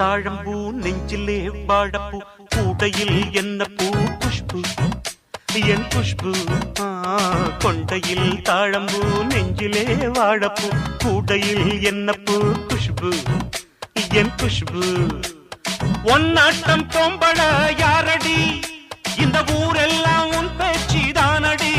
தாழம்பூ நெஞ்சிலே வாழப்பூ கூடையில் என்ன பூ குஷ்பு என் குஷ்பு கொண்டையில் தாழம்பூ நெஞ்சிலே வாழப்பூ கூடையில் என்ன பூ குஷ்பு என் குஷ்பு ஒன்னாட்டம் பொம்பள யாரடி இந்த ஊரெல்லாம் உன் பேச்சு தானடி